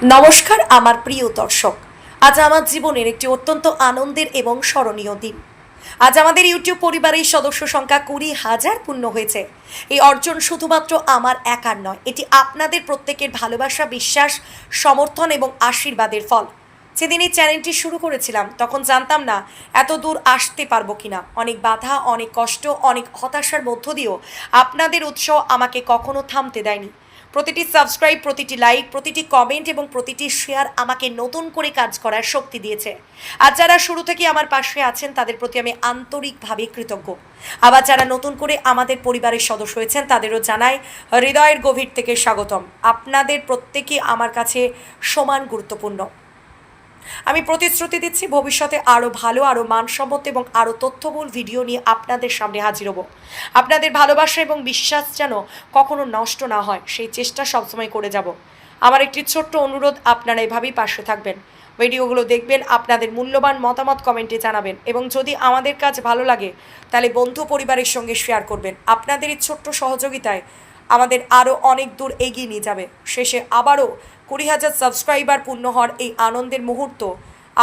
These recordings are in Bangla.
নমস্কার আমার প্রিয় দর্শক। আজ আমার জীবনের একটি অত্যন্ত আনন্দের এবং স্মরণীয় দিন। আজ আমাদের ইউটিউব পরিবারের সদস্য সংখ্যা 20,000 পূর্ণ হয়েছে। এই অর্জন শুধুমাত্র আমার একার নয়, এটি আপনাদের প্রত্যেকের ভালোবাসা, বিশ্বাস, সমর্থন এবং আশীর্বাদের ফল। যেদিন এই চ্যানেলটি শুরু করেছিলাম তখন জানতাম না এত দূর আসতে পারবো কিনা। অনেক বাধা, অনেক কষ্ট, অনেক হতাশার মধ্য দিয়েও আপনাদের উৎসাহ আমাকে কখনো থামতে দেয়নি। প্রতিটি সাবস্ক্রাইব, প্রতিটি লাইক, প্রতিটি কমেন্ট এবং প্রতিটি শেয়ার আমাকে নতুন করে কাজ করার শক্তি দিয়েছে। আর যারা শুরু থেকে আমার পাশে আছেন তাদের প্রতি আমি আন্তরিকভাবে কৃতজ্ঞ। আবার যারা নতুন করে আমাদের পরিবারের সদস্য হয়েছেন তাদেরও জানাই হৃদয়ের গভীর থেকে স্বাগতম। আপনাদের প্রত্যেকেই আমার কাছে সমান গুরুত্বপূর্ণ। আমি প্রতিশ্রুতি দিচ্ছি ভবিষ্যতে আরও ভালো, আরও মানসম্মত এবং আরও তথ্যবহুল ভিডিও নিয়ে আপনাদের সামনে হাজির হব। আপনাদের ভালোবাসা এবং বিশ্বাস যেন কখনো নষ্ট না হয় সেই চেষ্টা সবসময় করে যাব। আমার একটি ছোট্ট অনুরোধ, আপনারা এভাবেই পাশে থাকবেন, ভিডিওগুলো দেখবেন, আপনাদের মূল্যবান মতামত কমেন্টে জানাবেন এবং যদি আমাদের কাজ ভালো লাগে তাহলে বন্ধু পরিবারের সঙ্গে শেয়ার করবেন। আপনাদের এই ছোট্ট সহযোগিতায় আমাদের আরও অনেক দূর এগিয়ে নিয়ে যাবে। শেষে আবারও 20,000 সাবস্ক্রাইবার পূর্ণ হওয়ার এই আনন্দের মুহূর্ত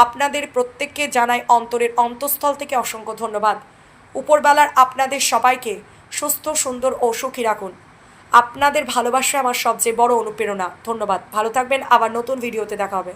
আপনাদের প্রত্যেককে জানাই অন্তরের অন্তঃস্থল থেকে অসংখ্য ধন্যবাদ। উপরবেলার আপনাদের সবাইকে সুস্থ, সুন্দর ও সুখী রাখুন। আপনাদের ভালোবাসা আমার সবচেয়ে বড় অনুপ্রেরণা। ধন্যবাদ, ভালো থাকবেন। আবার নতুন ভিডিওতে দেখা হবে।